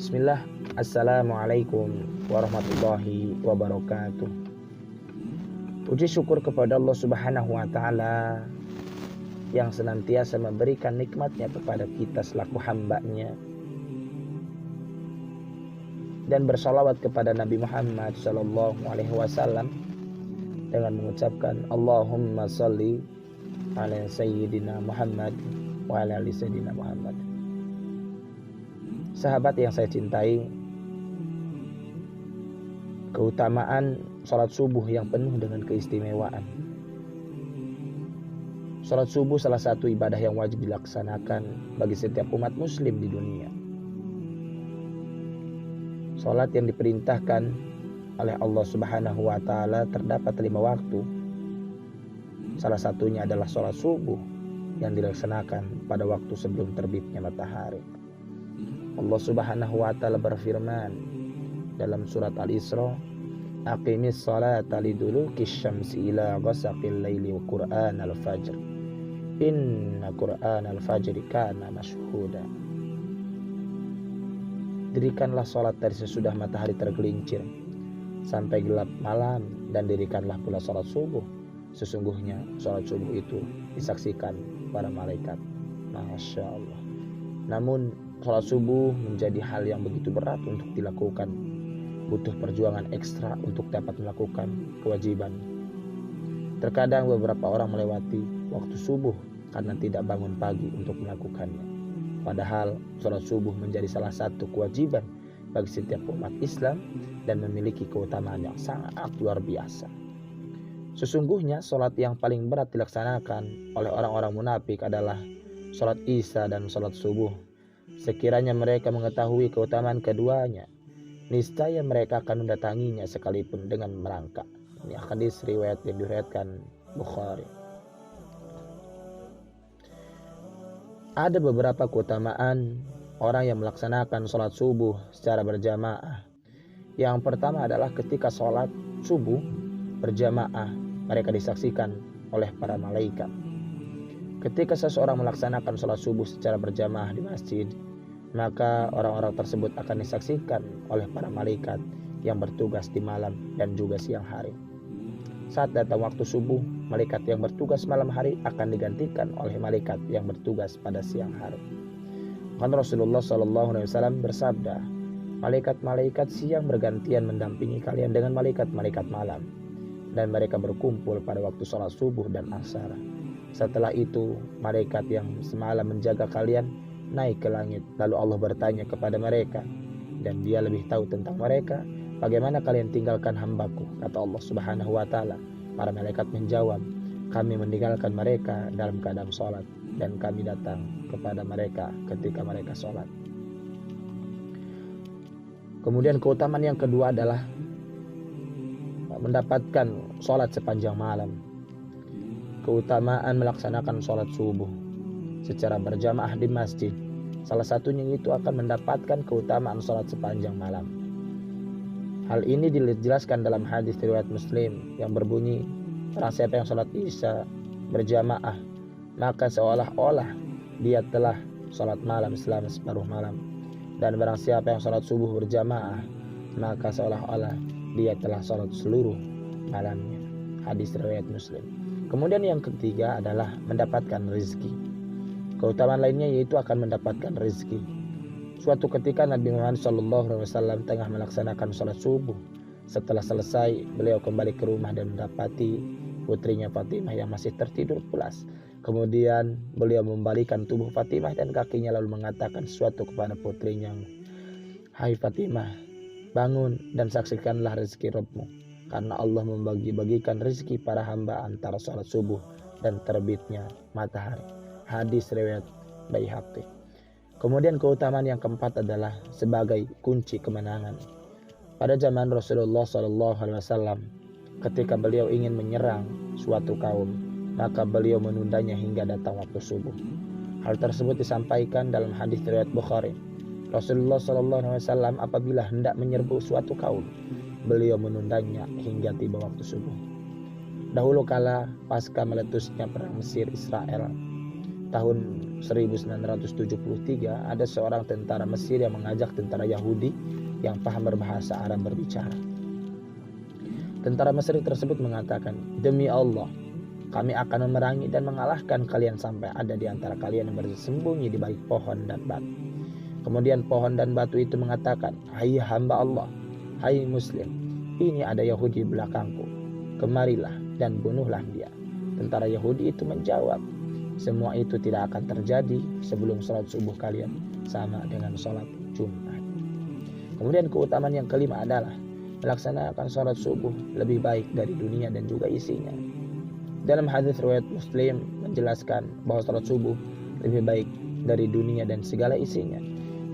Bismillah, Assalamualaikum warahmatullahi wabarakatuh. Puji syukur kepada Allah Subhanahu wa Ta'ala yang senantiasa memberikan nikmatnya kepada kita selaku hambanya, dan bersalawat kepada Nabi Muhammad Sallallahu Alaihi Wasallam dengan mengucapkan Allahumma salli ala Sayyidina Muhammad wa ala ali Sayyidina Muhammad. Sahabat yang saya cintai, keutamaan sholat subuh yang penuh dengan keistimewaan. Sholat subuh salah satu ibadah yang wajib dilaksanakan bagi setiap umat muslim di dunia. Sholat yang diperintahkan oleh Allah Subhanahu wa Ta'ala terdapat 5 waktu. Salah satunya adalah sholat subuh yang dilaksanakan pada waktu sebelum terbitnya matahari. Allah Subhanahu wa Ta'ala berfirman dalam surat Al-Isra, Aqimis salata lidulukis syamsi ila ghasaqil laili wa Qur'an al-fajr. Inna Qur'an al-fajri kana mashhuda. Dirikanlah salat dari sesudah matahari tergelincir sampai gelap malam, dan dirikanlah pula salat subuh. Sesungguhnya salat subuh itu disaksikan para malaikat. Masya Allah. Namun salat subuh menjadi hal yang begitu berat untuk dilakukan. Butuh perjuangan ekstra untuk dapat melakukan kewajiban. Terkadang beberapa orang melewati waktu subuh karena tidak bangun pagi untuk melakukannya. Padahal salat subuh menjadi salah satu kewajiban bagi setiap umat Islam dan memiliki keutamaan yang sangat luar biasa. Sesungguhnya salat yang paling berat dilaksanakan oleh orang-orang munafik adalah salat Isya dan salat subuh. Sekiranya mereka mengetahui keutamaan keduanya, niscaya mereka akan mendatanginya sekalipun dengan merangkak. Ini hadis riwayat yang diriwayatkan Bukhari. Ada beberapa keutamaan orang yang melaksanakan sholat subuh secara berjamaah. Yang pertama adalah ketika sholat subuh berjamaah, mereka disaksikan oleh para malaikat. Ketika seseorang melaksanakan sholat subuh secara berjamaah di masjid, maka orang-orang tersebut akan disaksikan oleh para malaikat yang bertugas di malam dan juga siang hari. Saat datang waktu subuh, malaikat yang bertugas malam hari akan digantikan oleh malaikat yang bertugas pada siang hari. Kan Rasulullah SAW bersabda, malaikat-malaikat siang bergantian mendampingi kalian dengan malaikat-malaikat malam, dan mereka berkumpul pada waktu sholat subuh dan asar. Setelah itu, malaikat yang semalam menjaga kalian naik ke langit, lalu Allah bertanya kepada mereka, dan Dia lebih tahu tentang mereka. Bagaimana kalian tinggalkan hambaku? Kata Allah Subhanahu wa Ta'ala. Para malaikat menjawab, kami meninggalkan mereka dalam keadaan sholat, dan kami datang kepada mereka ketika mereka sholat. Kemudian keutamaan yang kedua adalah mendapatkan sholat sepanjang malam. Keutamaan melaksanakan sholat subuh secara berjamaah di masjid, salah satunya itu akan mendapatkan keutamaan sholat sepanjang malam. Hal ini dijelaskan dalam hadis riwayat Muslim yang berbunyi, barang siapa yang sholat Isya berjamaah, maka seolah-olah dia telah sholat malam selama separuh malam. Dan barang siapa yang sholat subuh berjamaah, maka seolah-olah dia telah sholat seluruh malamnya. Hadis riwayat Muslim. Kemudian yang ketiga adalah mendapatkan rezeki. Keutamaan lainnya yaitu akan mendapatkan rezeki. Suatu ketika Nabi Muhammad SAW tengah melaksanakan sholat subuh. Setelah selesai, beliau kembali ke rumah dan mendapati putrinya Fatimah yang masih tertidur pulas. Kemudian beliau membalikan tubuh Fatimah dan kakinya, lalu mengatakan sesuatu kepada putrinya, hai Fatimah, bangun dan saksikanlah rezeki Rabbmu, karena Allah membagi-bagikan rezeki para hamba antara sholat subuh dan terbitnya matahari. Hadis riwayat Baihaqi. Kemudian keutamaan yang keempat adalah sebagai kunci kemenangan. Pada zaman Rasulullah SAW, ketika beliau ingin menyerang suatu kaum, maka beliau menundanya hingga datang waktu subuh. Hal tersebut disampaikan dalam hadis riwayat Bukhari. Rasulullah SAW apabila hendak menyerbu suatu kaum, beliau menundanya hingga tiba waktu subuh. Dahulu kala pasca meletusnya perang Mesir Israel, tahun 1973 ada seorang tentara Mesir yang mengajak tentara Yahudi yang paham berbahasa Arab berbicara. Tentara Mesir tersebut mengatakan, "Demi Allah, kami akan memerangi dan mengalahkan kalian sampai ada di antara kalian yang bersembunyi di balik pohon dan batu." Kemudian pohon dan batu itu mengatakan, "Hai hamba Allah, hai Muslim, ini ada Yahudi di belakangku. Kemarilah dan bunuhlah dia." Tentara Yahudi itu menjawab, "Semua itu tidak akan terjadi sebelum sholat subuh kalian sama dengan sholat Jumat." Kemudian keutamaan yang kelima adalah melaksanakan sholat subuh lebih baik dari dunia dan juga isinya. Dalam hadis riwayat Muslim menjelaskan bahwa sholat subuh lebih baik dari dunia dan segala isinya.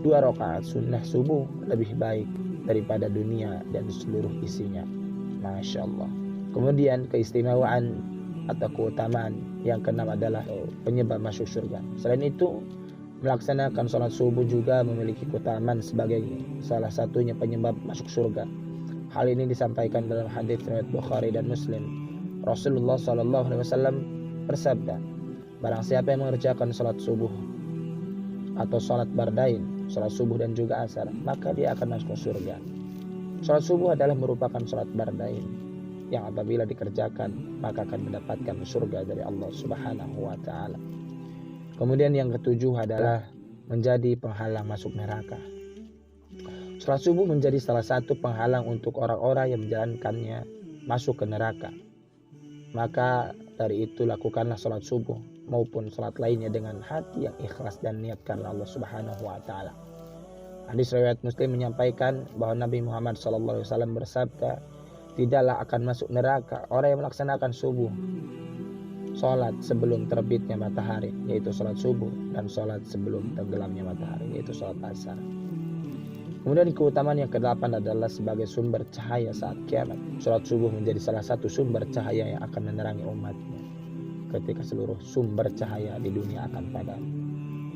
2 rakaat sunnah subuh lebih baik daripada dunia dan seluruh isinya. Masya Allah. Kemudian keistimewaan atau keutamaan yang keenam adalah penyebab masuk surga. Selain itu, melaksanakan sholat subuh juga memiliki keutamaan sebagai salah satunya penyebab masuk surga. Hal ini disampaikan dalam hadis riwayat Bukhari dan Muslim. Rasulullah SAW bersabda, "Barang siapa yang mengerjakan sholat subuh atau sholat bardain, sholat subuh dan juga asar, maka dia akan masuk surga." Sholat subuh adalah merupakan sholat bardain yang apabila dikerjakan maka akan mendapatkan surga dari Allah Subhanahu wa Ta'ala. Kemudian yang ketujuh adalah menjadi penghalang masuk neraka. Sholat subuh menjadi salah satu penghalang untuk orang-orang yang menjalankannya masuk ke neraka. Maka dari itu lakukanlah sholat subuh maupun sholat lainnya dengan hati yang ikhlas dan niat karena Allah Subhanahu wa Ta'ala. Hadis riwayat Muslim menyampaikan bahwa Nabi Muhammad SAW bersabda, "Tidaklah akan masuk neraka orang yang melaksanakan subuh, sholat sebelum terbitnya matahari, yaitu sholat subuh, dan sholat sebelum tenggelamnya matahari, yaitu sholat asar." Kemudian keutamaan yang ke-8 adalah sebagai sumber cahaya saat kiamat. Sholat subuh menjadi salah satu sumber cahaya yang akan menerangi umatnya ketika seluruh sumber cahaya di dunia akan padam.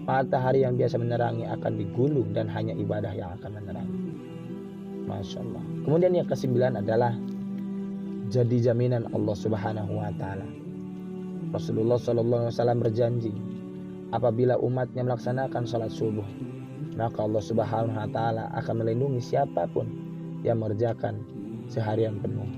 Matahari yang biasa menerangi akan digulung dan hanya ibadah yang akan menerangi. Masya Allah. Kemudian yang ke-9 adalah jadi jaminan Allah Subhanahu wa Ta'ala. Rasulullah SAW berjanji, apabila umatnya melaksanakan sholat subuh, maka Allah Subhanahu wa Ta'ala akan melindungi siapapun yang mengerjakan seharian penuh